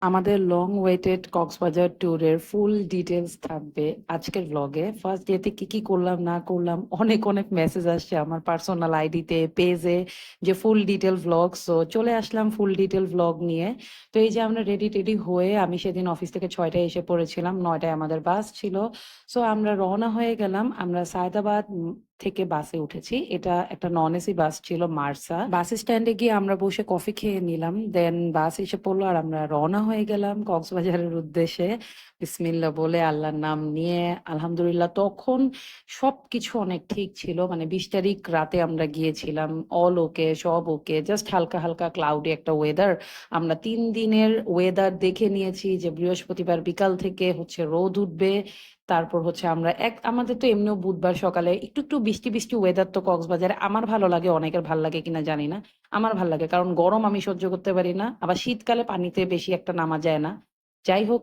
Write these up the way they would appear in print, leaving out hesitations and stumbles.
আমাদের long weighted Cox's Bazar ট্যুরের full details থাকবে আজকের ব্লগে। ফার্স্ট ডেতে কি কি করলাম না করলাম, অনেক অনেক মেসেজ আসছে আমার পার্সোনাল আইডিতে, পেজে, যে ফুল ডিটেল ভ্লগ। সো চলে আসলাম ফুল ডিটেল ভ্লগ নিয়ে। তো এই যে আমরা রেডি টেডি হয়ে, আমি সেদিন অফিস থেকে 6টায় এসে পড়েছিলাম, 9টায় আমাদের বাস ছিল। সো আমরা রওনা হয়ে গেলাম। আমরা সায়দাবাদ থেকে বাসে উঠেছি। এটা একটা নন এসি বাস ছিল, মার্সা। বাস স্ট্যান্ডে গিয়ে আমরা বসে কফি খেয়ে নিলাম, দেন বাস এসে পড়লো আর আমরা রওনা হয়ে গেলাম কক্সবাজারের উদ্দেশ্যে। বিসমিল্লাহ বলে, আল্লাহর নাম নিয়ে। আলহামদুলিল্লাহ তখন সবকিছু অনেক ঠিক ছিল, মানে 20 তারিখ রাতে আমরা গিয়েছিলাম, অল ওকে, সব ওকে, জাস্ট হালকা হালকা ক্লাউডি একটা ওয়েদার। আমরা 3 দিনের ওয়েদার দেখে নিয়েছি যে বৃহস্পতিবার বিকাল থেকে হচ্ছে রোদ উঠবে, তারপর হচ্ছে আমরা আমাদের তো এমনিও বুধবার সকালে একটু একটু বৃষ্টি বৃষ্টি ওয়েদার। তো কক্সবাজারে আমার ভালো লাগে, অনেকের ভালো লাগে কিনা জানি না, আমার ভালো লাগে কারণ গরম আমি সহ্য করতে পারি না, আবার শীতকালে পানিতে বেশি একটা নামা যায় না। যাই হোক,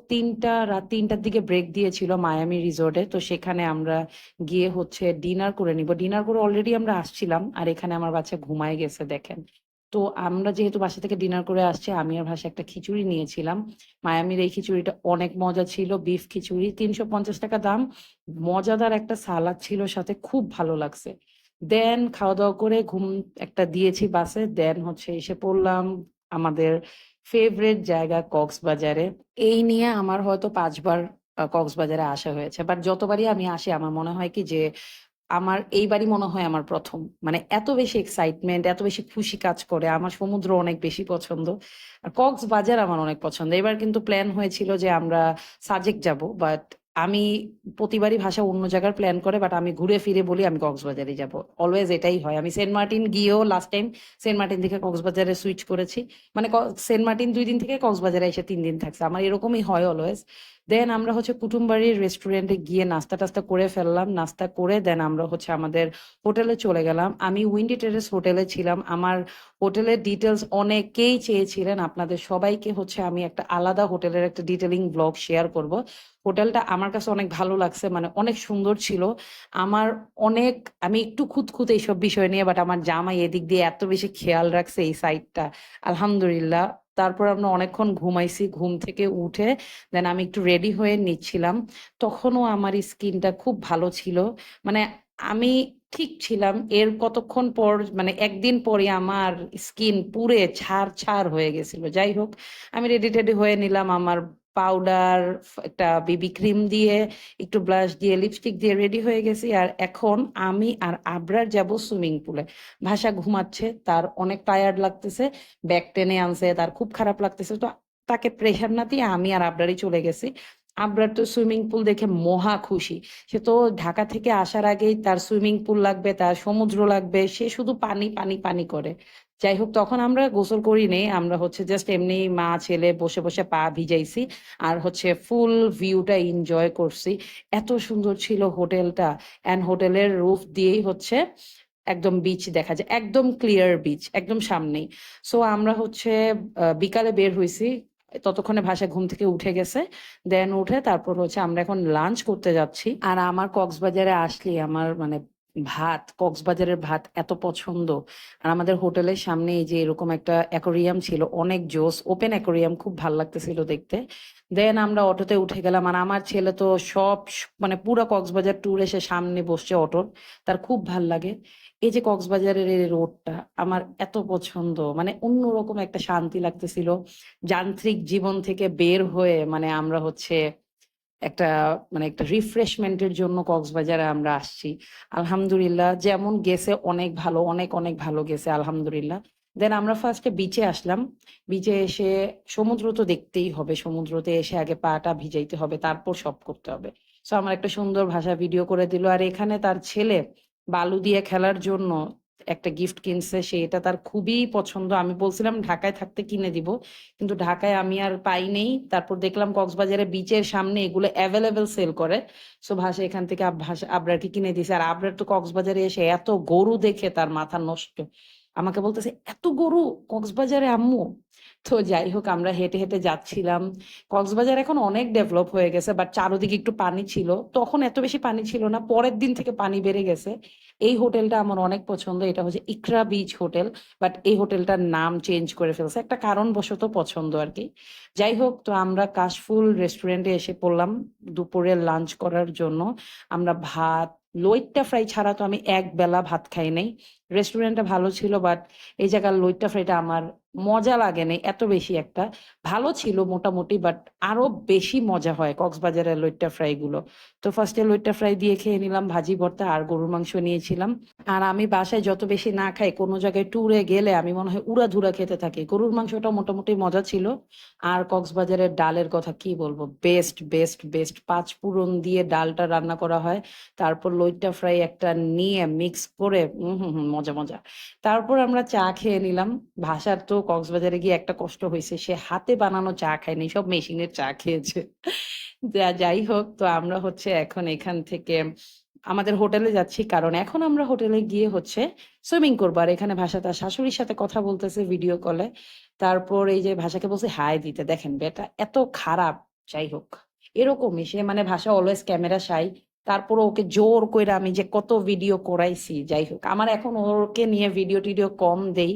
রাত 3টার দিকে ব্রেক দিয়েছিল মায়ামি রিসোর্টে, তো সেখানে আমরা গিয়ে হচ্ছে ডিনার করে নিব। ডিনার করে অলরেডি আমরা আসছিলাম, আর এখানে আমার বাচ্চা ঘুমায় গেছে দেখেন। তো আমরা যেহেতু বাসা থেকে ডিনার করে আসছি, আমি আর ভাষা একটা খিচুড়ি নিয়েছিলাম। মায়ামির এই খিচুড়িটা অনেক মজা ছিল, বিফ খিচুড়ি, 350 টাকা দাম। মজাদার একটা সালাদ ছিল সাথে, খুব ভালো লাগছে। দেন খাওয়া দাওয়া করে ঘুম একটা দিয়েছি বাসে, দেন হচ্ছে এসে পড়লাম আমাদের ফেভারিট জায়গা কক্সবাজারে। এই নিয়ে আমার হয়তো 5বার কক্সবাজারে আসা হয়েছে, বাট যতবারই আমি আসি আমার মনে হয় কি যে আমার এইবারই মনে হয় আমার প্রথম, মানে এত বেশি এক্সাইটমেন্ট, এত বেশি খুশি কাজ করে। আমার সমুদ্র অনেক বেশি পছন্দ, আর কক্সবাজার আমার অনেক পছন্দ। এবার কিন্তু প্ল্যান হয়েছিল যে আমরা সাজেক যাব, বাট আমি প্রতিবারই ভাষা অন্য জায়গার প্ল্যান করে, বাট আমি ঘুরে ফিরে বলি আমি কক্সবাজারই যাব। অলওয়েজ এটাই হয়। আমি সেন্ট মার্টিন গিয়েও লাস্ট টাইম সেন্ট মার্টিন থেকে কক্সবাজারে সুইচ করেছি, মানে সেন্ট মার্টিন 2 দিন থেকে কক্সবাজারে এসে 3 দিন থাকছে, আমার এরকমই হয় অলওয়েজ। দেন আমরা হচ্ছে কুটুমবাড়ির রেস্টুরেন্টে গিয়ে নাস্তা টাস্তা করে ফেললাম, নাস্তা করে দেন আমরা হচ্ছে আমাদের হোটেলে চলে গেলাম। আমি উইন্ডি টেরেস হোটেলে ছিলাম। আমার হোটেলের ডিটেলস অনেকেই চেয়েছিলেন, আপনাদের সবাইকে হচ্ছে আমি একটা আলাদা হোটেলের একটা ডিটেলিং ব্লগ শেয়ার করব। হোটেলটা আমার কাছে অনেক ভালো লাগছে, মানে অনেক সুন্দর ছিল। আমার অনেক, আমি একটু খুঁতখুঁত এইসব বিষয় নিয়ে, বাট আমার জামাই এদিক দিয়ে এত বেশি খেয়াল রাখছে এই সাইডটা, আলহামদুলিল্লাহ। তারপর আমরা অনেকক্ষণ ঘুমাইছি, ঘুম থেকে উঠে দেন আমি একটু রেডি হয়ে নিচ্ছিলাম। তখনও আমার স্কিনটা খুব ভালো ছিল, মানে আমি ঠিক ছিলাম। এর কতক্ষণ পর, মানে একদিন পরে আমার স্কিন পুরে ছাড় ছাড় হয়ে গেছিল। যাই হোক, আমি রেডি টেডি হয়ে নিলাম, আমার পাউডার, একটা বিবি ক্রিম দিয়ে, একটু ব্লাশ দিয়ে, লিপস্টিক দিয়ে রেডি হয়ে গেছি। আর এখন আমি আর আবরার যাব সুইমিং পুলে। ভাষা ঘুমাচ্ছে, তার অনেক টায়ার্ড লাগতেছে, ব্যাক টেনে আনছে, তার খুব খারাপ লাগতেছে। তো তাকে প্রেশার না দিয়ে আমি আর আবরারই চলে গেছি। আবরার তো সুইমিং পুল দেখে মহা খুশি। সে তো ঢাকা থেকে আসার আগেই তার সুইমিং পুল লাগবে, তার সমুদ্র লাগবে, সে শুধু পানি পানি পানি করে। যাই হোক, তখন আমরা গোসল করি নেই, আমরা হচ্ছে জাস্ট এমনি মা ছেলে বসে বসে পা ভিজাইছি, আর হচ্ছে ফুল ভিউটা এনজয় করছি। এত সুন্দর ছিল হোটেলটা। অ্যান্ড হোটেলের রুফ দিয়েই হচ্ছে একদম বিচ দেখা যায়, একদম ক্লিয়ার বিচ একদম সামনেই। সো আমরা হচ্ছে বিকালে বের হইছি, ততক্ষণে ভাষা ঘুম থেকে উঠে গেছে। দেন উঠে তারপর হচ্ছে আমরা এখন লাঞ্চ করতে যাচ্ছি। আর আমার কক্সবাজারে আসলে আমার মানে ভাত, কক্সবাজারের ভাত এত পছন্দ। আর আমাদের হোটেলের সামনে এই যে এরকম একটা অ্যাকোরিয়াম ছিল, অনেক জোস, ওপেন অ্যাকোরিয়াম, খুব ভাল লাগতেছিল দেখতে। দেন আমরা অটোতে উঠে গেলাম, আর আমার ছেলে তো মানে পুরো কক্সবাজার ট্যুর এসে সামনে বসছে অটোর, তার খুব ভাল লাগে। এই যে কক্সবাজারের এই রোডটা আমার এত পছন্দ, মানে অন্যরকম একটা শান্তি লাগতেছিল। যান্ত্রিক জীবন থেকে বের হয়ে মানে আমরা হচ্ছে একটা, মানে একটা রিফ্রেশমেন্টের জন্য কক্সবাজারে আমরা আসছি। আলহামদুলিল্লাহ, যেমন গেছে অনেক ভালো, অনেক অনেক ভালো গেছে আলহামদুলিল্লাহ। দেন আমরা ফার্স্টে বিচে আসলাম। বিচে এসে সমুদ্র তো দেখতেই হবে, সমুদ্রতে এসে আগে পাটা ভিজাইতে হবে, তারপর সব করতে হবে। সো আমার একটা সুন্দর ভাষা ভিডিও করে দিল। আর এখানে তার ছেলে বালু দিয়ে খেলার জন্য একটা গিফট কিনছে, সে এটা তার খুবই পছন্দ। আমি বলছিলাম ঢাকায় থাকতে কিনে দিব, কিন্তু ঢাকায় আমি আর পাই নেই। তারপর দেখলাম কক্সবাজারে বিচের সামনে এগুলো অ্যাভেলেবেল সেল করে। সো ভাষা এখান থেকে ভাষা আবরারকে কিনে দিছে। আর আবরার তো কক্সবাজারে এসে এত গরু দেখে তার মাথা নষ্ট, আমাকে বলতেছে, "এত গরু কক্সবাজারে আম্মু?" তো যাই হোক আমরা হেঁটে, হেঁটে যাচ্ছিলাম। কক্সবাজার এখন অনেক ডেভেলপ হয়ে গেছে বাট চারদিকে একটু পানি ছিল। তখন এত বেশি পানি ছিল না। পরের দিন থেকে পানি বেড়ে গেছে। এই হোটেলটা আমার অনেক পছন্দ। এটা হচ্ছে ইকরা বিচ হোটেল। বাট এই হোটেলটার নাম চেঞ্জ করে ফেলছে। একটা কারণবশত পছন্দ আরকি। যাই হোক তো আমরা কাশফুল রেস্টুরেন্টে এসে পড়লাম দুপুরে লাঞ্চ করার জন্য। আমরা ভাত, লইট্টা ফ্রাই ছাড়া তো আমি এক বেলা ভাত খাই নাই। রেস্টুরেন্টটা ভালো ছিল বাট এই জায়গার লইট্টা ফ্রাইটা আমার মজা লাগে নাই এত বেশি একটা। ভালো ছিল মোটামুটি বাট আরো বেশি মজা হয় কক্সবাজারের লইট্টা ফ্রাই গুলো। তো ফার্স্টে লইট্টা ফ্রাই দিয়ে খেয়ে নিলাম ভাজি ভর্তা আর গরুর মাংস নিয়েছিলাম। আর আমি বাসায় যত বেশি না খাই কোনো জায়গায় ট্যুরে গেলে আমি মনে হয় উড়াধুরা খেতে থাকি। গরুর মাংসটা মোটামুটি মজা ছিল। আর কক্সবাজারের ডালের কথা কি বলবো? Best, best, best. ৫ ফোড়ন দিয়ে ডালটা রান্না করা হয়। তারপর লইট্টা ফ্রাই একটা নিয়ে মিক্স করে মজা, মজা। তারপর আমরা চা খেয়ে নিলাম। ভাষার তো কক্সবাজারে গিয়ে একটা কষ্ট হইছে। সে হাতে বানানো চা খায়নি, সব মেশিনের চা খেয়েছে। যাই হোক তো আমরা হচ্ছে এখন এখান থেকে আমাদের হোটেলে যাচ্ছি। কারণ এখন আমরা হোটেলে গিয়ে হচ্ছে সুইমিং করবো। আর এখানে ভাষা তার শাশুড়ির সাথে কথা বলতেছে ভিডিও কলে। তারপর এই যে ভাষাকে বলছে হাই দিতে। দেখেন বেটা এত খারাপ। যাই হোক এরকমই সে মানে ভাষা অলওয়েজ ক্যামেরা শাই। তারপর ওকে জোর কইরা আমি যে কত ভিডিও করাইছি। যাই হোক আমার এখন ওকে নিয়ে ভিডিও টিডিও কম দেই।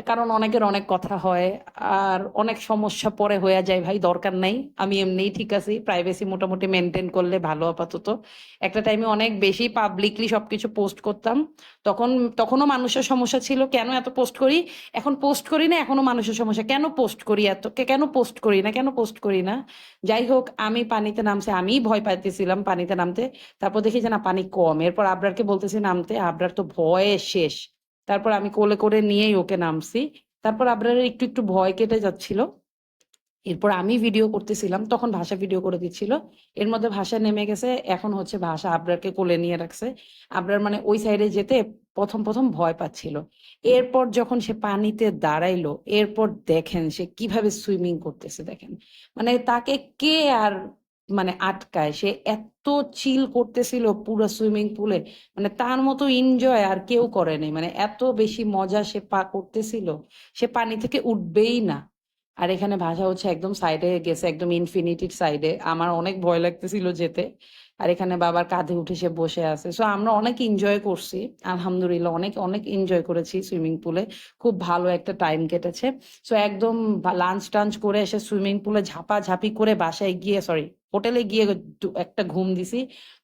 কারণ অনেকের অনেক কথা হয়। আর অনেক সমস্যা পরে হয়ে যায় ভাই, দরকার নাই। আমি এমনিই ঠিক আছি, প্রাইভেসি মোটামুটি মেনটেন করলে ভালো আপাতত। একটা টাইমে অনেক বেশি পাবলিকলি সবকিছু পোস্ট করতাম। তখন তখনও মানুষের সমস্যা ছিল কেন এত পোস্ট করি। এখন পোস্ট করি না, এখনো মানুষের সমস্যা কেন পোস্ট করি, এত কেন পোস্ট করি না, কেন পোস্ট করি না। যাই হোক আমি পানিতে নামছে, আমি ভয় পাইতেছিলাম পানিতে নামতে। তারপর দেখি যে না পানি কম, এরপর আবরারকে বলতেছি নামতে, আবরার তো ভয়ে শেষ। তারপর আমি কোলে করে নিয়েই ওকে নামছি। তারপর আবরারের একটু একটু ভয় কেটে যাচ্ছিল। এরপর আমি ভিডিও করতেছিলাম, তখন ভাষা ভিডিও করে দিচ্ছিল। এর মধ্যে ভাষা নেমে গেছে, এখন হচ্ছে ভাষা আবরারকে কোলে নিয়ে রাখছে। আবরার মানে ওই সাইডে যেতে প্রথম প্রথম ভয় পাচ্ছিল। এরপর যখন সে পানিতে দাঁড়াইলো, এরপর দেখেন সে কিভাবে সুইমিং করতেছে দেখেন। মানে তাকে কে আর মানে আটকায়, সে এত চিল করতেছিল পুরো সুইমিং পুলে। মানে তার মতো এনজয় আর কেউ করেনি, মানে এত বেশি মজা সে করতেছিল। সে পানি থেকে উঠবেই না। আর এখানে ভাষা হচ্ছে একদম সাইডে গেছে, একদম ইনফিনিটির সাইডে। আমার অনেক ভয় লাগতেছিল যেতে। আর এখানে বাবার কাঁধে উঠে সে বসে আছে। সো আমরা অনেক এনজয় করছি। আলহামদুলিল্লাহ অনেক অনেক এনজয় করেছি সুইমিং পুলে। খুব ভালো একটা টাইম কেটেছে। সো একদম লাঞ্চ টাঞ্চ করে এসে সুইমিং পুলে ঝাপাঝাপি করে বাসায় গিয়ে সরি হোটেলে গিয়ে একটা ঘুম দিছি।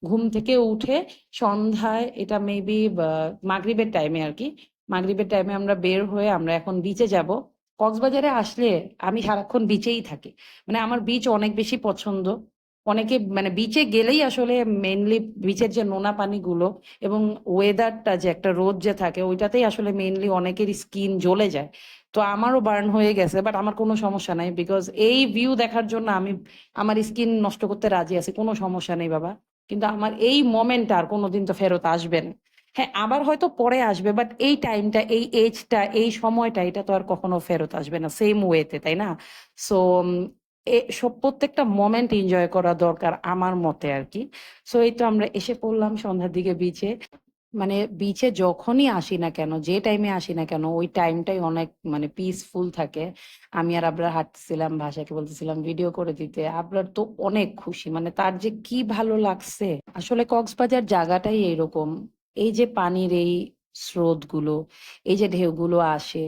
ঘুম থেকে উঠে সন্ধ্যায় এটা মেবি মাগরিবের টাইমে আর কি। মাগরিবের টাইমে আমরা বের হয়ে আমরা এখন বিচে যাব। কক্সবাজারে আসলে আমি সারাক্ষণ বিচেই থাকি। মানে আমার বিচ অনেক বেশি পছন্দ। অনেকে মানে বিচে গেলেই আসলে মেইনলি বিচের যে নোনা পানিগুলো এবং ওয়েদারটা যে একটা রোদ যে থাকে ওইটাতেই আসলে মেইনলি অনেকের স্কিন জ্বলে যায়। তো আমারও বার্ন হয়ে গেছে বাট আমার কোনো সমস্যা নাই, বিকজ এই ভিউ দেখার জন্য আমি আমার স্কিন নষ্ট করতে রাজি আছি, কোনো সমস্যা নেই বাবা। কিন্তু আমার এই মোমেন্টটা আর কোনোদিন তো ফেরত আসবে না। হ্যাঁ আবার হয়তো পরে আসবে বাট এই টাইমটা এই এজটা এই সময়টা এটা তো আর কখনো ফেরত আসবে না সেম ওয়েতে, তাই না? সো সব প্রত্যেকটা মোমেন্ট এনজয় করা দরকার আমার মতে আর কি। সো এই তো আমরা এসে পড়লাম সন্ধ্যার দিকে বিচে। মানে বিচে যখনই আসি না কেন, যে টাইমে আসি না কেন, ওই টাইমটাই অনেক মানে পিসফুল থাকে। আমি আর আবরার হাঁটতেছিলাম, ভাষাকে বলতেছিলাম ভিডিও করে দিতে। আবরার তো অনেক খুশি, মানে তার যে কি ভালো লাগছে। আসলে কক্সবাজার জায়গাটাই এইরকম। এই যে পানির এই স্রোতগুলো, এই যে ঢেউগুলো আসে,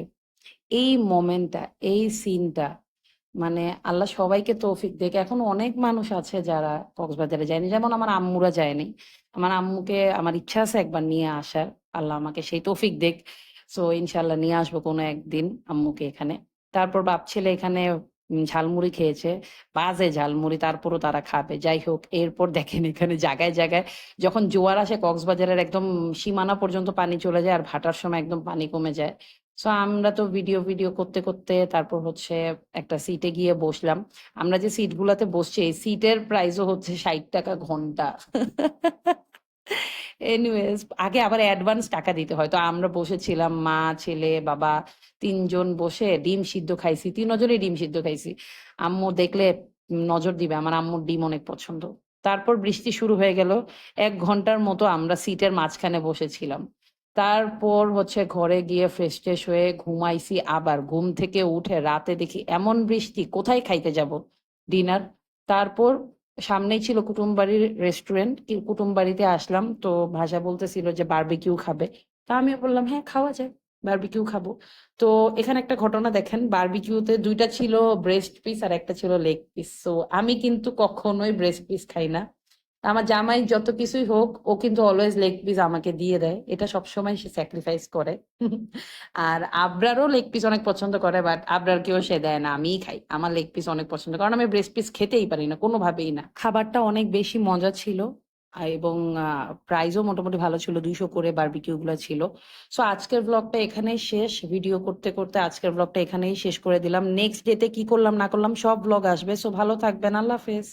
এই মোমেন্টটা, এই সিনটা, মানে আল্লাহ সবাইকে তৌফিক দেখ। এখন অনেক মানুষ আছে যারা কক্সবাজারে যায়নি, যেমন আমার আম্মুরা যায়নি। আমার আম্মুকে আমার ইচ্ছা আছে একবার নিয়ে আসার, আল্লাহ আমাকে সেই তৌফিক দেখ। সো ইনশাল্লাহ নিয়ে আসবো কোনো একদিন আম্মুকে এখানে। তারপর বাপ ছেলে এখানে ঝালমুড়ি খেয়েছে, বাজে ঝালমুড়ি, তারপরও তারা খাবে। যাই হোক এরপর দেখেন এখানে জায়গায় জায়গায় যখন জোয়ার আসে কক্সবাজারের একদম সীমানা পর্যন্ত পানি চলে যায় আর ভাটার সময় একদম পানি কমে যায়। সো আমরা তো ভিডিও ভিডিও করতে করতে তারপর হচ্ছে একটা সিটে গিয়ে বসলাম। আমরা যে সিট গুলাতে বসছি এই সিটের প্রাইসও হচ্ছে 60 টাকা ঘন্টা। এনিওয়েজ আগে আবার অ্যাডভান্স টাকা দিতে হয়। তো আমরা বসেছিলাম মা ছেলে বাবা, তিনজন বসে ডিম সিদ্ধ খাইছি, তিনজনই ডিম সিদ্ধ খাইছি। আম্মু দেখলে নজর দিবে, আমার আম্মুর ডিম অনেক পছন্দ। তারপর বৃষ্টি শুরু হয়ে গেল। 1 ঘন্টার মতো আমরা সিটের মাঝখানে বসেছিলাম। তারপর হচ্ছে ঘরে গিয়ে ফ্রেশ-ট্রেশ হয়ে ঘুমাইছি আবার। ঘুম থেকে উঠে রাতে দেখি এমন বৃষ্টি, কোথায় খাইতে যাব ডিনার? তারপর সামনেই ছিল কুটুমবাড়ির রেস্টুরেন্ট। কুটুমবাড়িতে আসলাম। তো ভাষা বলতেছিল যে বারবিকিউ খাবে। তা আমিও বললাম, "হ্যাঁ, খাওয়া যায়। বারবিকিউ খাবো।" তো এখানে একটা ঘটনা দেখেন, বারবিকিউতে ২ টা ছিল ব্রেস্ট পিস আর একটা ছিল লেগ পিস। সো আমি কিন্তু কখনোই ব্রেস্ট পিস খাই না। আমার জামাই যত কিছুই হোক ও কিন্তু অলওয়েজ লেগ পিস আমাকে দিয়ে দেয়, এটা সবসময় সে স্যাক্রিফাইস করে। আর আবরারও লেগ পিস অনেক পছন্দ করে, বাট আবরারকেও সে দেয় না, আমিই খাই। আমার লেগ পিস অনেক পছন্দ, কারণ আমি ব্রেস্ট পিস খেতেই পারি না কোনোভাবেই না। খাবারটা অনেক বেশি মজা ছিল এবং প্রাইসও মোটামুটি ভালো ছিল, ২০০ করে বারবিকিউ গুলো ছিল। সো আজকের ব্লগটা এখানেই শেষ। ভিডিও করতে করতে আজকের ব্লগটা এখানেই শেষ করে দিলাম। নেক্সট ডেতে কি করলাম না করলাম সব ব্লগ আসবে। সো ভালো থাকবেন। আল্লাহ হাফেজ।